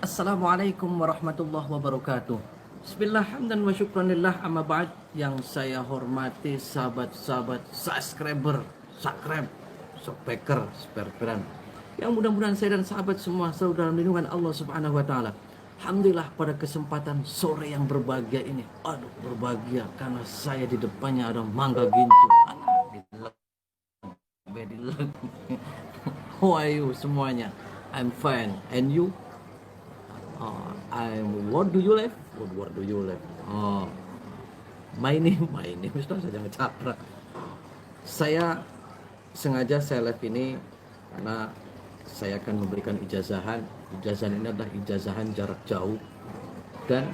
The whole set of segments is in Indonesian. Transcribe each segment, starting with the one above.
Assalamualaikum warahmatullahi wabarakatuh. Bismillah, hamdan wa syukranillah, amma ba'd. Yang saya hormati sahabat-sahabat subscribe, subbacker, speran. Yang mudah-mudahan saya dan sahabat semua selalu dalam lindungan Allah Subhanahu wa taala. Alhamdulillah pada kesempatan sore yang berbahagia ini. Aduh, berbahagia karena saya di depannya ada mangga gincu. How are you semuanya? I'm fine. And you? What do you live? What do you live? My name Ustaz saja ngecaprak. Saya sengaja saya live ini karena saya akan memberikan ijazahan. Ijazahan ini adalah ijazahan jarak jauh dan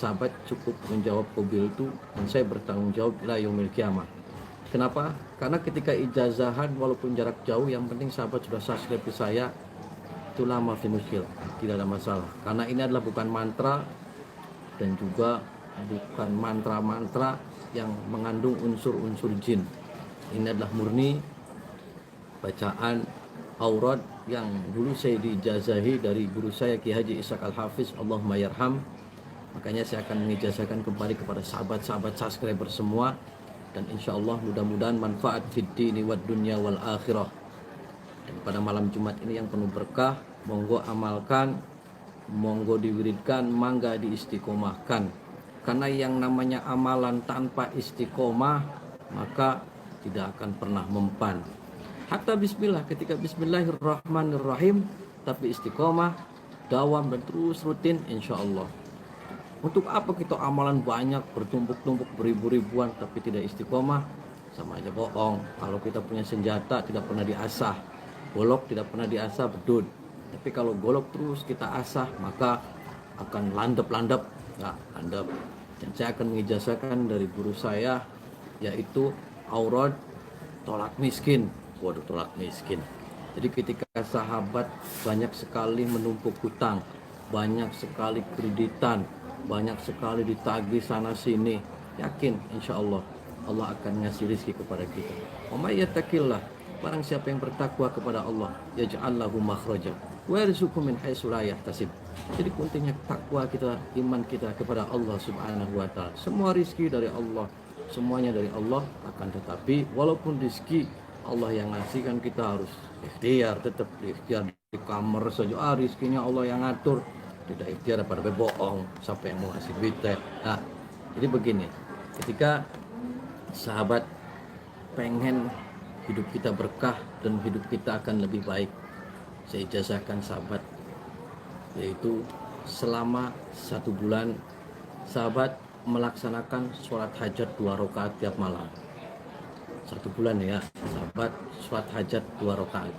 sahabat cukup menjawab qabil itu dan saya bertanggung jawab ila yaumil qiyamah. Kenapa? Karena ketika ijazahan walaupun jarak jauh yang penting sahabat sudah subscribe ke saya, itulah mafi muskil, tidak ada masalah. Karena ini adalah bukan mantra dan juga bukan mantra-mantra yang mengandung unsur-unsur jin. Ini adalah murni bacaan aurat yang dulu saya diijazahi dari guru saya Ki Haji Ishaq Al-Hafiz, Allahumma yarham. Makanya saya akan mengijazahkan kembali kepada sahabat-sahabat subscriber semua, dan insya Allah mudah-mudahan manfaat fid dini wad dunya wal akhirah. Dan pada malam Jumat ini yang penuh berkah, monggo amalkan, monggo diwiridkan, mangga diistiqomahkan. Karena yang namanya amalan tanpa istiqomah maka tidak akan pernah mempan. Hatta bismillah, ketika bismillahirrahmanirrahim tapi istiqomah, dawam dan terus rutin insya Allah. Untuk apa kita amalan banyak, bertumpuk-tumpuk, beribu-ribuan tapi tidak istiqomah? Sama aja bohong. Kalau kita punya senjata tidak pernah diasah, golok tidak pernah diasah, bedut. Tapi kalau golok terus kita asah maka akan landep-landep, nggak landep. Dan saya akan mengijazahkan dari guru saya, yaitu aurat tolak miskin. Waduh, tolak miskin. Jadi ketika sahabat banyak sekali menumpuk hutang, banyak sekali kreditan, banyak sekali ditagih sana sini, yakin insya Allah Allah akan ngasih rezeki kepada kita. Wa may yattaqillah, barang siapa yang bertakwa kepada Allah, yaj'al lahu makhraja wa yarzuqhu min haitsu la yahtasib. Jadi kuntinya takwa kita, iman kita kepada Allah Subhanahu wa taala. Semua rezeki dari Allah, semuanya dari Allah, akan tetapi walaupun rezeki Allah yang ngasih kan kita harus ikhtiar, tetap ikhtiar di kamar saja. Rezekinya Allah yang ngatur, tidak ikhtiar pada bohong. Siapa yang mau ngasih duit? Nah, jadi begini, ketika sahabat pengen hidup kita berkah dan hidup kita akan lebih baik, saya ijazahkan sahabat, yaitu selama 1 bulan sahabat melaksanakan sholat hajat 2 rakaat tiap malam. 1 bulan ya sahabat, sholat hajat 2 rakaat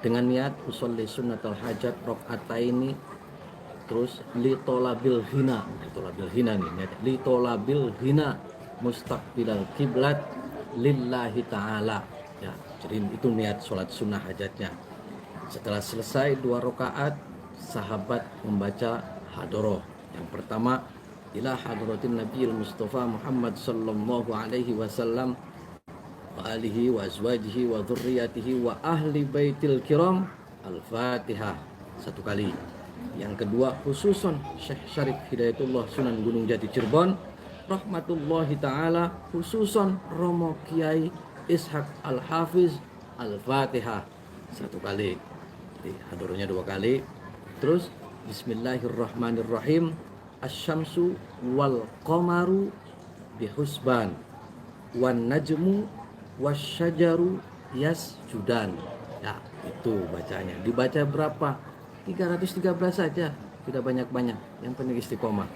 dengan niat usolli sunnatul hajat rakaataini, terus litolabil hina nih, niat litolabil hina mustaqbilal kiblat lillahi ta'ala ya. Jadi itu niat sholat sunnah hajatnya. Setelah selesai 2 rakaat, sahabat membaca hadoroh. Yang pertama, ila hadratin nabiyil mustafa Muhammad sallallahu alaihi wasallam wa alihi wa azwajihi wa dzurriyyatihi wa ahli baitil kiram, al-fatihah 1 kali. Yang kedua, khususon Syekh Syarif Hidayatullah Sunan Gunung Jati Cirebon rahmatullahi ta'ala, khususon Romo Kiai Ishaq Al-Hafiz, al-fatihah 1 kali. Jadi hadurnya 2 kali. Terus bismillahirrahmanirrahim, asyamsu wal qamaru bihusban wan najmu wasyajaru yasjudan. Ya, itu bacanya. Dibaca berapa? 313 saja, tidak banyak-banyak, yang penting istiqomah.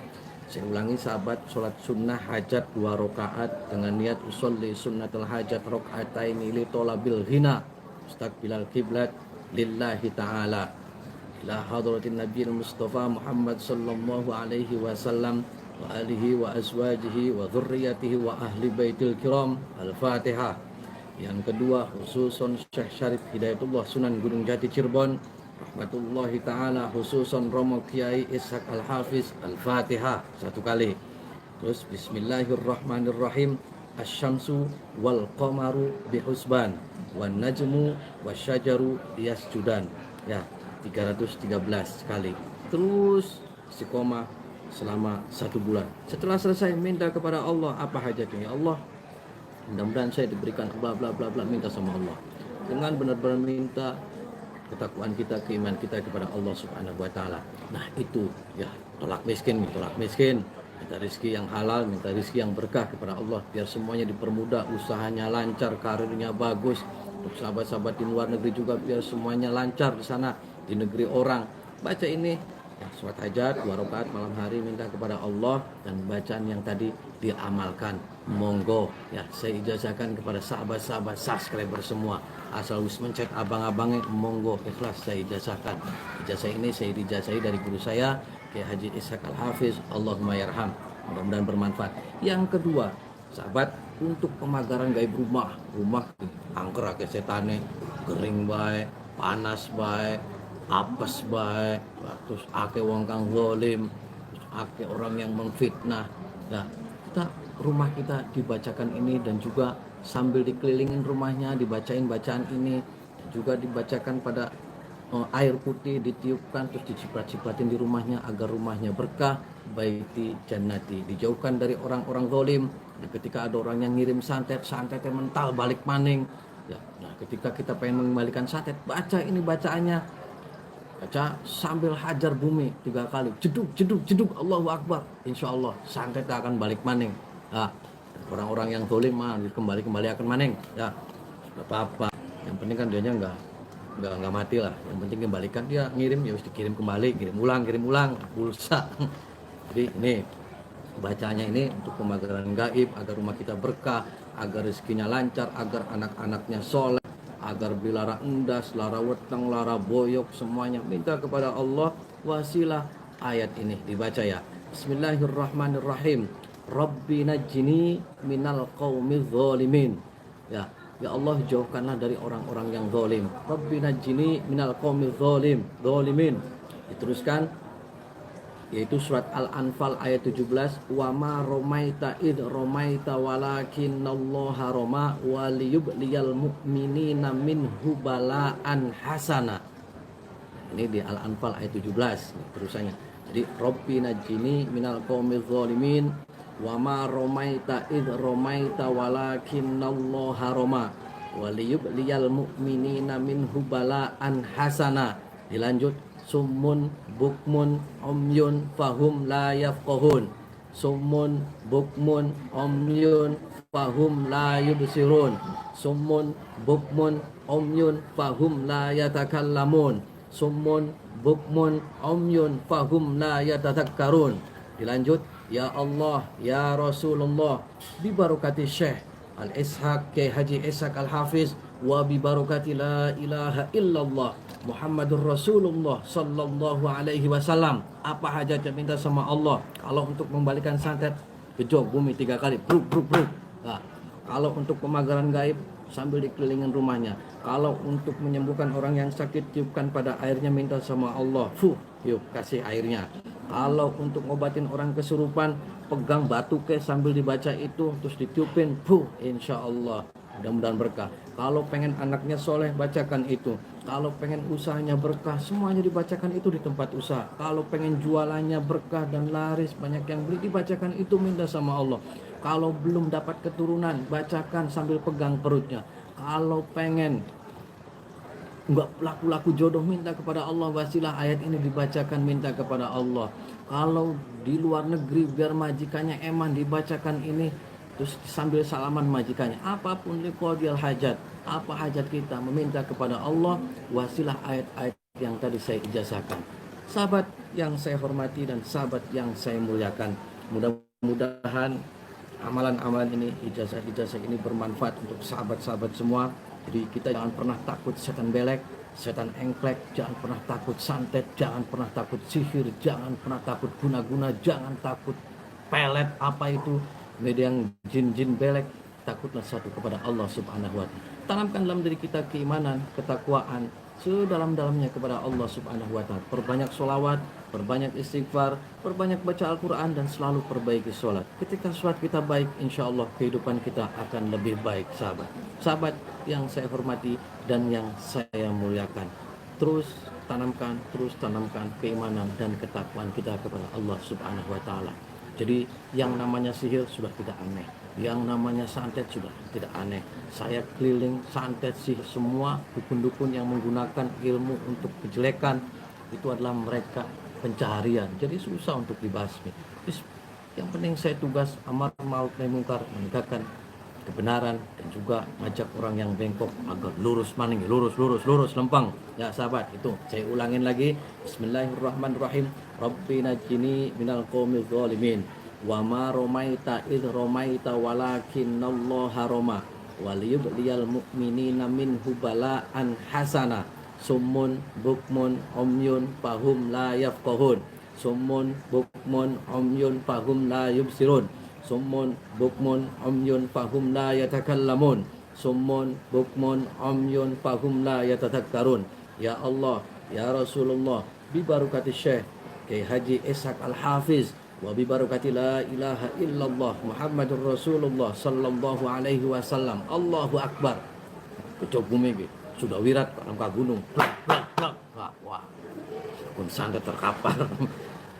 Saya ulangi sahabat, sholat sunnah hajat 2 rakaat dengan niat usolli sunnatul hajat rakaataini li tolabil hina mustaqbilal kiblat lillahi ta'ala ila hadratin nabiyil mustafa Muhammad sallallahu alaihi wasallam wa alihi wa azwajihi wa dzurriyyatihi wa ahli baitil kiram, al-fatihah. Yang kedua, khususon Syekh Syarif Hidayatullah Sunan Gunung Jati Cirebon rahmatullahi ta'ala, khususon Romo Kiai Ishaq Al-Hafiz, al-fatihah 1 kali. Terus bismillahirrahmanirrahim, asyamsu wal qamaru bihusban wan najmu wasyajaru yasjudan ya. 313 kali. Terus istiqomah selama 1 bulan. Setelah selesai minta kepada Allah apa hajatnya. Ya Allah, mudah-mudahan saya diberikan bla bla bla bla, minta sama Allah. Dengan benar-benar minta, ketakwaan kita, keimanan kita kepada Allah Subhanahu wa taala. Nah, itu ya, tolak miskin, minta rezeki yang halal, minta rezeki yang berkah kepada Allah, biar semuanya dipermudah, usahanya lancar, karirnya bagus. Untuk sahabat-sahabat di luar negeri juga biar semuanya lancar di sana, di negeri orang. Baca ini ya, sholat hajat 2 rakaat malam hari, minta kepada Allah, dan bacaan yang tadi diamalkan. Monggo ya, saya ijazahkan kepada sahabat-sahabat subscriber semua, asal us mencet abang-abangnya, monggo ikhlas saya ijazahkan. Ijazah ini saya dijazahi dari guru saya Kiai Haji Ishaq Al-Hafiz, Allahumma yarham. Mudah-mudahan bermanfaat. Yang kedua, sahabat, untuk pemagaran gaib rumah angker ake setane, kering baik, panas baik, apes baik, terus ake wong kang zalim, ake orang yang mengfitnah. Nah, rumah kita dibacakan ini, dan juga sambil dikelilingin rumahnya dibacain bacaan ini, juga dibacakan pada air putih, ditiupkan, terus diciprat-cipratin di rumahnya agar rumahnya berkah. Baiti jannati, dijauhkan dari orang-orang zalim. Nah, ketika ada orang yang ngirim santetnya mental balik maning ya. Nah, ketika kita pengen mengembalikan santet, baca ini bacaannya, baca sambil hajar bumi 3 kali, jeduk Allahu Akbar, insya Allah santet akan balik maning. Nah, orang-orang yang zalim mah kembali akan maning ya. Gak apa-apa, yang penting kan dianya nggak mati lah, yang penting kembalikan. Dia ngirim ya harus dikirim kembali, kirim ulang pulsa. Jadi ini bacanya ini untuk pemagaran gaib, agar rumah kita berkah, agar rezekinya lancar, agar anak-anaknya soleh, agar bilara endas, lara weteng, lara boyok, semuanya minta kepada Allah wasilah. Ayat ini dibaca ya, Bismillahirrahmanirrahim, Rabbi najjini minal qaumidz zalimin. Ya Allah, jauhkanlah dari orang-orang yang zalim. Rabbi najjini minal qaumidz zalimin. Diteruskan, yaitu surat Al-Anfal ayat 17, wa ma romaita id romaita walakinallaha roma waliyubliyal mu'minina minhu bala'an hasana. Ini di Al-Anfal ayat 17 terusannya. Jadi Rabbi najjini minal qaumidz zalimin wa ma romaita id romaita walakinallaha roma waliyubliyal mu'minina minhu bala'an hasana. Dilanjut, summun bukmun umyun fahum la yafqahun, summun bukmun umyun fahum la yubsirun, summun bukmun umyun fahum la yatakallamun, summun bukmun umyun fahum la yatadhakkarun. Dilanjut, ya Allah ya Rasulullah bi barakati Syekh Al-Ishaq Kiai Haji Ishaq Al-Hafiz wa bi barakati la ilaha illallah Muhammadur Rasulullah sallallahu alaihi wasallam. Apa hajatnya minta sama Allah? Kalau untuk membalikan santet, gejok bumi 3 kali, bruk. Nah, kalau untuk pemagaran gaib, sambil dikelilingin rumahnya. Kalau untuk menyembuhkan orang yang sakit, tiupkan pada airnya, minta sama Allah, yuk kasih airnya. Kalau untuk ngobatin orang kesurupan, pegang batu sambil dibaca itu, terus ditiupin, insya Allah mudah-mudahan berkah. Kalau pengen anaknya soleh, bacakan itu. Kalau pengen usahanya berkah, semuanya dibacakan itu di tempat usaha. Kalau pengen jualannya berkah dan laris, banyak yang beli, dibacakan itu, minta sama Allah. Kalau belum dapat keturunan, bacakan sambil pegang perutnya. Kalau pengen nggak laku-laku jodoh, minta kepada Allah wasilah, ayat ini dibacakan, minta kepada Allah. Kalau di luar negeri biar majikannya eman, dibacakan ini, terus sambil salaman majikannya. Apapun liqadil hajat, apa hajat kita, meminta kepada Allah wasilah ayat-ayat yang tadi saya ijazahkan. Sahabat yang saya hormati dan sahabat yang saya muliakan, mudah-mudahan amalan-amalan ini, ijazah-ijazah ini bermanfaat untuk sahabat-sahabat semua. Jadi kita jangan pernah takut setan belek, setan engklek, jangan pernah takut santet, jangan pernah takut sihir, jangan pernah takut guna-guna, jangan takut pelet apa itu, media yang jin-jin belek. Takutlah satu kepada Allah Subhanahu wa ta'ala. Tanamkan dalam diri kita keimanan, ketakwaan sedalam-dalamnya kepada Allah Subhanahu wa ta'ala. Perbanyak sholawat, perbanyak istighfar, perbanyak baca Al-Quran, dan selalu perbaiki sholat. Ketika sholat kita baik, insya Allah kehidupan kita akan lebih baik, sahabat. Sahabat yang saya hormati dan yang saya muliakan, terus tanamkan keimanan dan ketakwaan kita kepada Allah Subhanahu wa taala. Jadi yang namanya sihir sudah tidak aneh, yang namanya santet sudah tidak aneh. Saya keliling santet sihir semua dukun-dukun yang menggunakan ilmu untuk kejelekan, itu adalah mereka pencaharian. Jadi susah untuk dibasmi. Yang penting saya tugas amar ma'ruf nahi mungkar, menegakkan kebenaran dan juga ngajak orang yang bengkok agar lurus maning, lurus lempang. Ya sahabat, itu saya ulangin lagi. Bismillahirrahmanirrahim. Rabbi najini minal qaumil zalimin. Wa ma romaita id romaita walakinallaha roma. Waliyubliyal mu'minina minhu bala'an hasana. Summun bukmun umyun fahum la yafqahun. Summun bukmun umyun fahum la yubsirun. Summun bukmun umyun fahum la yatakallamun. Summun bukmun umyun fahum la yatadhakkarun. Ya Allah, ya Rasulullah, bi barakati Syekh Kiai Haji Ishaq Al-Hafiz wa bi barakati la ilaha illallah Muhammadur Rasulullah sallallahu alaihi wasallam. Allahu akbar. Kecok bumi sudah wirat ke gunung. Wah, pun santet terkapar.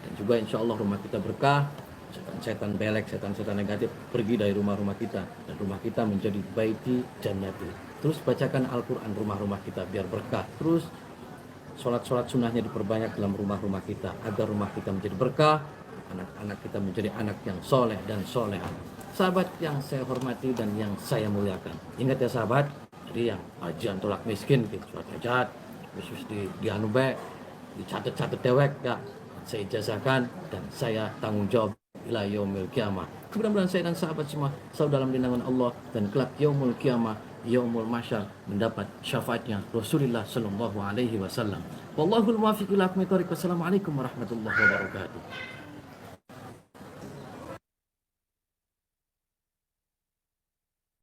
Dan juga insya Allah rumah kita berkah. Setan-setan belek, setan-setan negatif pergi dari rumah-rumah kita, dan rumah kita menjadi baiti jannati. Terus bacakan Al-Quran rumah-rumah kita biar berkah. Terus sholat-sholat sunnahnya diperbanyak dalam rumah-rumah kita agar rumah kita menjadi berkah, anak-anak kita menjadi anak yang soleh dan soleha. Sahabat yang saya hormati dan yang saya muliakan, ingat ya sahabat, jadi yang ajian tolak miskin gitu, surat hajat khusus di Anube dicatat-catat dewek ya, saya ijazahkan dan saya tanggung jawab ila yaumil kiamah. Mudah-mudahan saya dan sahabat semua selalu dalam lindungan Allah, dan kelak yaumul kiamah, yaumul mahsyar, mendapat syafaatnya Rasulullah sallallahu alaihi wasallam. Wallahul muwaffiq ila aqwamit thoriq. Wassalamualaikum warahmatullahi wabarakatuh.